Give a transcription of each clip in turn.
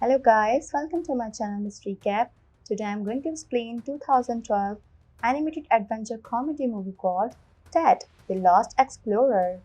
Hello guys, welcome to my channel Mystery Cap. Today I'm going to explain 2012 animated adventure comedy movie called Ted, the Lost Explorer.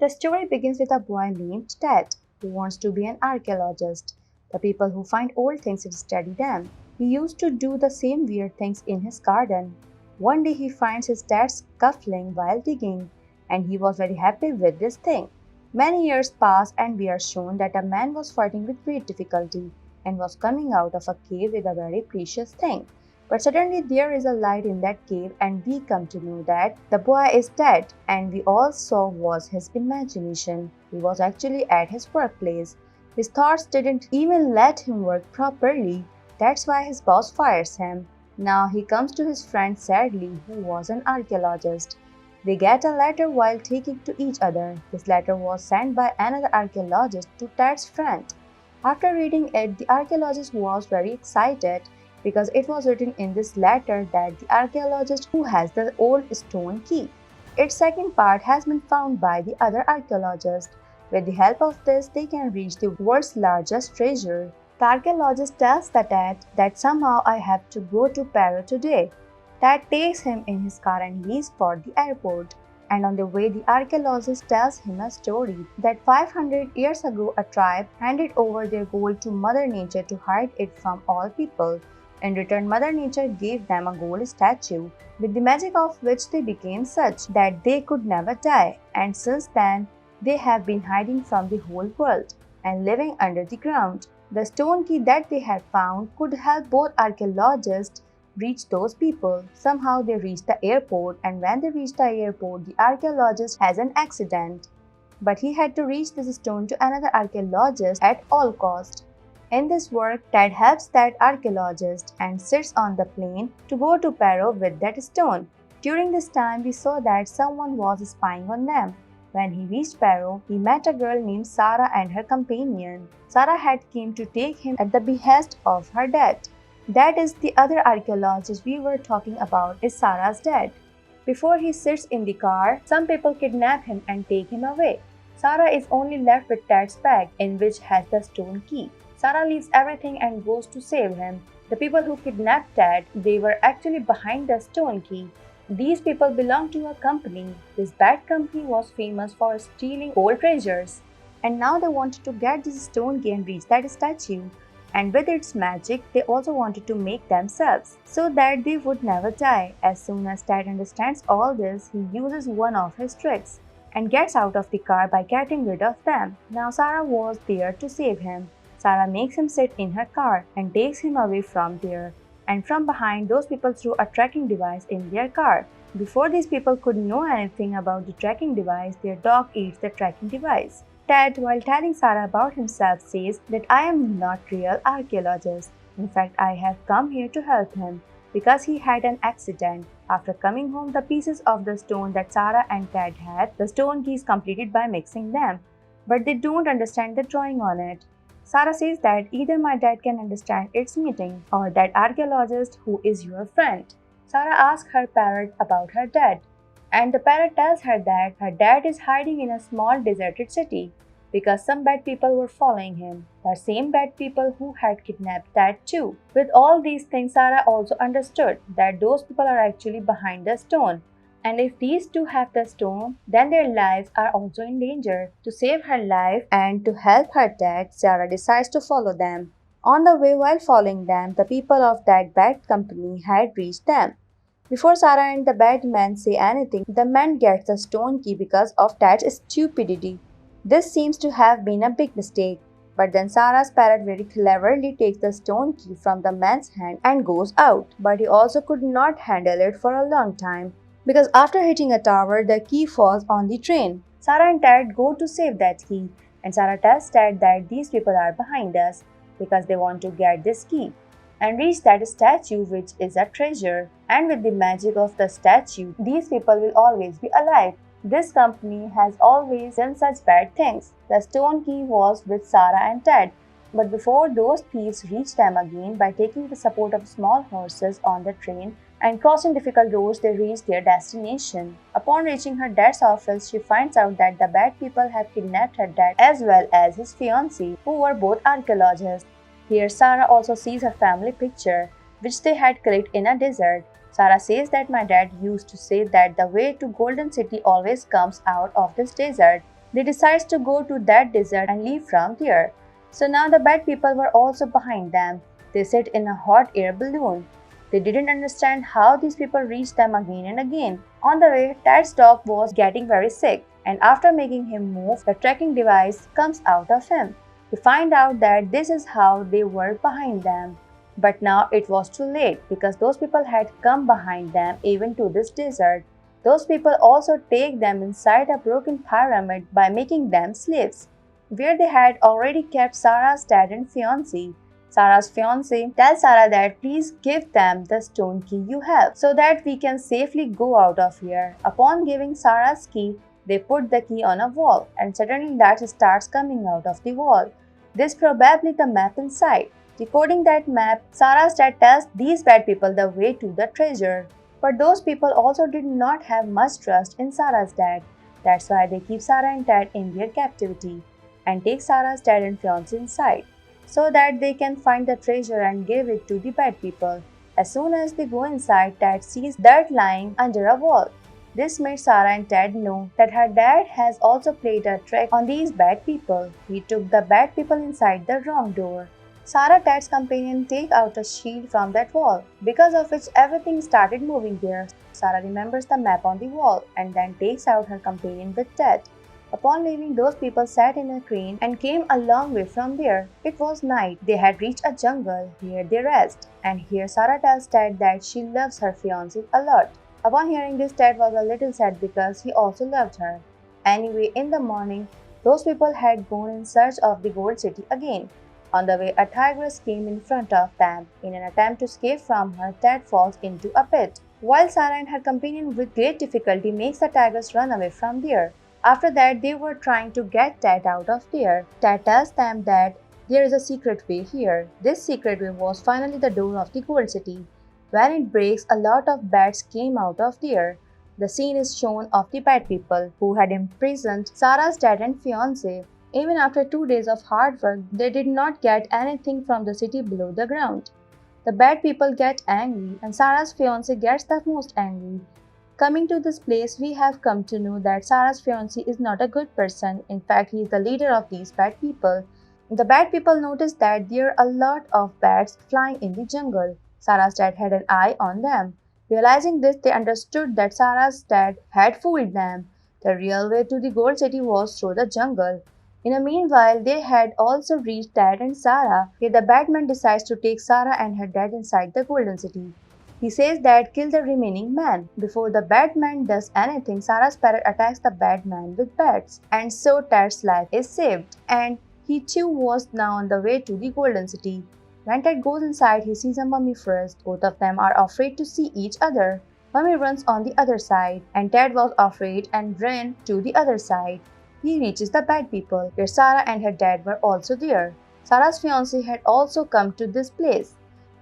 The story begins with a boy named Ted who wants to be an archaeologist, the people who find old things and study them. He used to do the same weird things in his garden. One day he finds his dad scuffling while digging, and he was very happy with this thing. Many years pass, and we are shown that a man was fighting with great difficulty and was coming out of a cave with a very precious thing. But suddenly there is a light in that cave, and we come to know that the boy is dead, and we all saw was his imagination. He was actually at his workplace. His thoughts didn't even let him work properly. That's why his boss fires him. Now he comes to his friend Sadly, who was an archaeologist. They get a letter while taking to each other. This letter was sent by another archaeologist to Ted's friend. After reading it, the archaeologist was very excited because it was written in this letter that the archaeologist who has the old stone key. Its second part has been found by the other archaeologist. With the help of this, they can reach the world's largest treasure. The archaeologist tells the Ted that somehow I have to go to Peru today. Ted takes him in his car and leaves for the airport. And on the way, the archaeologist tells him a story that 500 years ago a tribe handed over their gold to Mother Nature to hide it from all people. In return, Mother Nature gave them a gold statue, with the magic of which they became such that they could never die. And since then, they have been hiding from the whole world and living under the ground. The stone key that they had found could help both archaeologists reach those people. Somehow they reach the airport, and when they reach the airport, the archaeologist has an accident. But he had to reach this stone to another archaeologist at all cost. In this work, Ted helps that archaeologist and sits on the plane to go to Peru with that stone. During this time, we saw that someone was spying on them. When he reached Peru, he met a girl named Sarah and her companion. Sarah had came to take him at the behest of her dad. That is, the other archaeologist we were talking about is Sarah's dad. Before he sits in the car, some people kidnap him and take him away. Sarah is only left with Ted's bag, in which has the stone key. Sarah leaves everything and goes to save him. The people who kidnapped Ted, they were actually behind the stone key. These people belonged to a company. This bad company was famous for stealing old treasures. And now they wanted to get this stone key and reach that statue. And with its magic, they also wanted to make themselves, so that they would never die. As soon as Ted understands all this, he uses one of his tricks and gets out of the car by getting rid of them. Now Sarah was there to save him. Sarah makes him sit in her car and takes him away from there. And from behind, those people threw a tracking device in their car. Before these people could know anything about the tracking device, their dog eats the tracking device. Ted, while telling Sarah about himself, says that I am not real archaeologist. In fact, I have come here to help him because he had an accident. After coming home, the pieces of the stone that Sarah and Ted had, the stone key is completed by mixing them. But they don't understand the drawing on it. Sarah says that either my dad can understand its meaning or that archaeologist who is your friend. Sarah asks her parrot about her dad. And the parrot tells her that her dad is hiding in a small deserted city because some bad people were following him, the same bad people who had kidnapped Dad too. With all these things, Sarah also understood that those people are actually behind the stone. And if these two have the stone, then their lives are also in danger. To save her life and to help her dad, Sarah decides to follow them. On the way while following them, the people of that bad company had reached them. Before Sarah and the bad man say anything, the man gets the stone key because of Ted's stupidity. This seems to have been a big mistake. But then Sarah's parrot very cleverly takes the stone key from the man's hand and goes out. But he also could not handle it for a long time because after hitting a tower, the key falls on the train. Sarah and Ted go to save that key, and Sarah tells Ted that these people are behind us because they want to get this key and reach that statue, which is a treasure. And with the magic of the statue, these people will always be alive. This company has always done such bad things. The stone key was with Sarah and Ted, but before those thieves reach them again, by taking the support of small horses on the train and crossing difficult roads, they reach their destination. Upon reaching her dad's office, she finds out that the bad people have kidnapped her dad as well as his fiancée, who were both archaeologists. Here Sarah also sees her family picture, which they had clicked in a desert. Sarah says that my dad used to say that the way to Golden City always comes out of this desert. They decide to go to that desert and leave from there. So now the bad people were also behind them. They sit in a hot air balloon. They didn't understand how these people reached them again and again. On the way, Ted's dog was getting very sick, and after making him move, the tracking device comes out of him. We find out that this is how they were behind them. But now it was too late because those people had come behind them even to this desert. Those people also take them inside a broken pyramid by making them slaves, where they had already kept Sarah's dad and fiancé. Sarah's fiancé tells Sarah that please give them the stone key you have so that we can safely go out of here. Upon giving Sarah's key, they put the key on a wall and suddenly that starts coming out of the wall. This is probably the map inside. Decoding that map, Sarah's dad tells these bad people the way to the treasure. But those people also did not have much trust in Sarah's dad. That's why they keep Sarah and Ted in their captivity and take Sarah's dad and fiancé inside, so that they can find the treasure and give it to the bad people. As soon as they go inside, Ted sees dirt lying under a wall. This made Sarah and Ted know that her dad has also played a trick on these bad people. He took the bad people inside the wrong door. Sarah, Ted's companion, take out a shield from that wall, because of which everything started moving there. Sarah remembers the map on the wall and then takes out her companion with Ted. Upon leaving, those people sat in a crane and came a long way from there. It was night. They had reached a jungle. Here they rest. And here Sarah tells Ted that she loves her fiancé a lot. Upon hearing this, Ted was a little sad because he also loved her. Anyway, in the morning, those people had gone in search of the Gold City again. On the way, a tigress came in front of them. In an attempt to escape from her, Ted falls into a pit, while Sarah and her companion with great difficulty makes the tigress run away from there. After that, they were trying to get Ted out of there. Ted tells them that there is a secret way here. This secret way was finally the door of the Gold City. When it breaks, a lot of bats came out of there. The scene is shown of the bad people who had imprisoned Sarah's dad and fiancé. Even after 2 days of hard work, they did not get anything from the city below the ground. The bad people get angry, and Sarah's fiancé gets the most angry. Coming to this place, we have come to know that Sarah's fiancé is not a good person. In fact, he is the leader of these bad people. The bad people noticed that there are a lot of bats flying in the jungle. Sarah's dad had an eye on them. Realizing this, they understood that Sarah's dad had fooled them. The real way to the Gold City was through the jungle. In the meanwhile, they had also reached Ted and Sarah. Here the Batman decides to take Sarah and her dad inside the Golden City. He says that kill the remaining man. Before the Batman does anything, Sarah's parrot attacks the Batman with bats, and so Ted's life is saved. And he too was now on the way to the Golden City. When Ted goes inside, he sees a mummy first. Both of them are afraid to see each other. Mummy runs on the other side, and Ted was afraid and ran to the other side. He reaches the bad people, where Sarah and her dad were also there. Sarah's fiancé had also come to this place.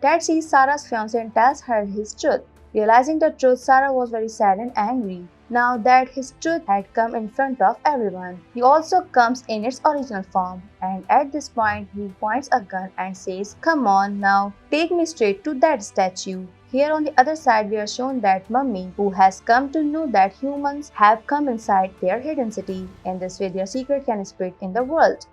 Ted sees Sarah's fiancé and tells her his truth. Realizing the truth, Sarah was very sad and angry, now that his truth had come in front of everyone. He also comes in its original form, and at this point he points a gun and says, "Come on now, take me straight to that statue." Here on the other side, we are shown that mummy, who has come to know that humans have come inside their hidden city. In this way, their secret can spread in the world.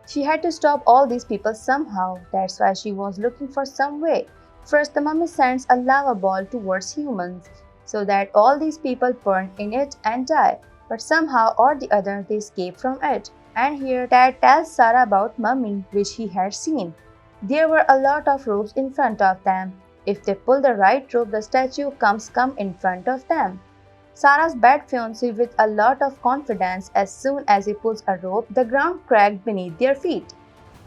She had to stop all these people somehow. That's why she was looking for some way. First, the mummy sends a lava ball towards humans, so that all these people burn in it and die. But somehow or the other, they escape from it. And here, Ted tells Sarah about mummy, which he had seen. There were a lot of ropes in front of them. If they pull the right rope, the statue come in front of them. Sarah's bad fiancé, with a lot of confidence, as soon as he pulls a rope, the ground cracked beneath their feet.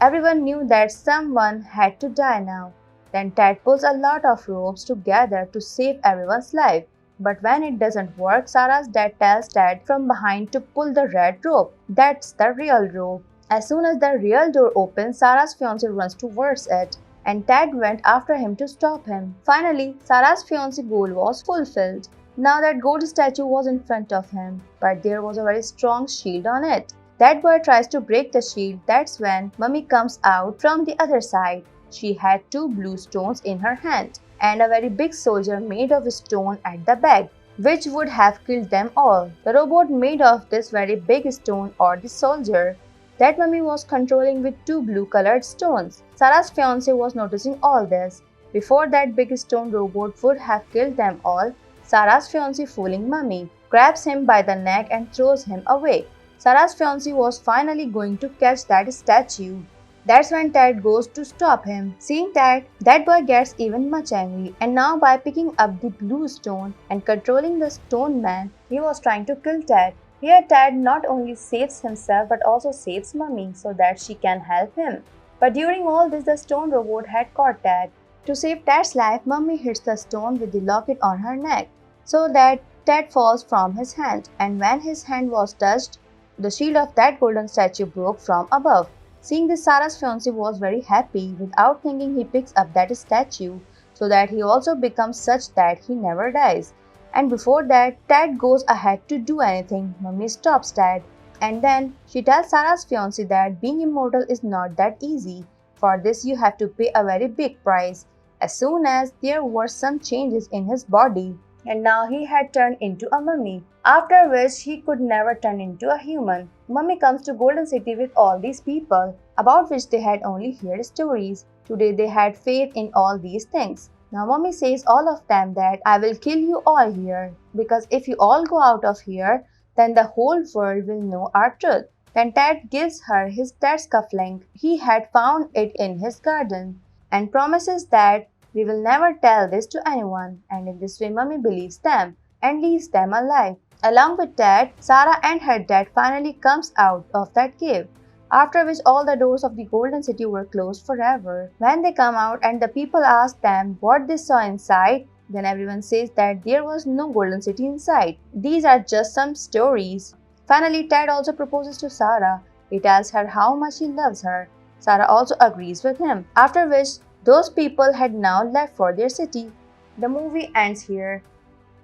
Everyone knew that someone had to die now. Then Ted pulls a lot of ropes together to save everyone's life. But when it doesn't work, Sarah's dad tells Ted from behind to pull the red rope. That's the real rope. As soon as the real door opens, Sarah's fiancé runs towards it, and Ted went after him to stop him. Finally, Sarah's fiancé's goal was fulfilled. Now that gold statue was in front of him, but there was a very strong shield on it. That boy tries to break the shield. That's when Mummy comes out from the other side. She had two blue stones in her hand and a very big soldier made of stone at the back, which would have killed them all. The robot made of this very big stone or the soldier that Mummy was controlling with two blue colored stones. Sarah's fiance was noticing all this. Before that big stone robot would have killed them all, Sarah's fiance, fooling Mummy, grabs him by the neck and throws him away. Sarah's fiance was finally going to catch that statue. That's when Ted goes to stop him. Seeing that boy gets even much angry, and now by picking up the blue stone and controlling the stone man, he was trying to kill Ted. Here Ted not only saves himself but also saves Mummy so that she can help him. But during all this, the stone robot had caught Ted. To save Ted's life, Mummy hits the stone with the locket on her neck so that Ted falls from his hand, and when his hand was touched, the shield of that golden statue broke from above. Seeing this, Sarah's fiance was very happy. Without thinking, he picks up that statue so that he also becomes such that he never dies. And before that, Ted goes ahead to do anything. Mummy stops Ted. And then she tells Sarah's fiance that being immortal is not that easy. For this, you have to pay a very big price. As soon as there were some changes in his body, and now he had turned into a mummy, after which he could never turn into a human. Mummy comes to Golden City with all these people, about which they had only heard stories. Today they had faith in all these things. Now Mummy says all of them that I will kill you all here, because if you all go out of here, then the whole world will know our truth. Then Ted gives her his dad's cufflink. He had found it in his garden, and promises that we will never tell this to anyone, and in this way Mummy believes them and leaves them alive. Along with Ted, Sarah and her dad finally comes out of that cave, after which all the doors of the Golden City were closed forever. When they come out and the people ask them what they saw inside, then everyone says that there was no Golden City inside. These are just some stories. Finally, Ted also proposes to Sarah. He tells her how much he loves her. Sarah also agrees with him, after which those people had now left for their city. The movie ends here.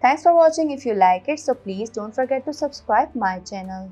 Thanks for watching. If you like it, so please don't forget to subscribe my channel.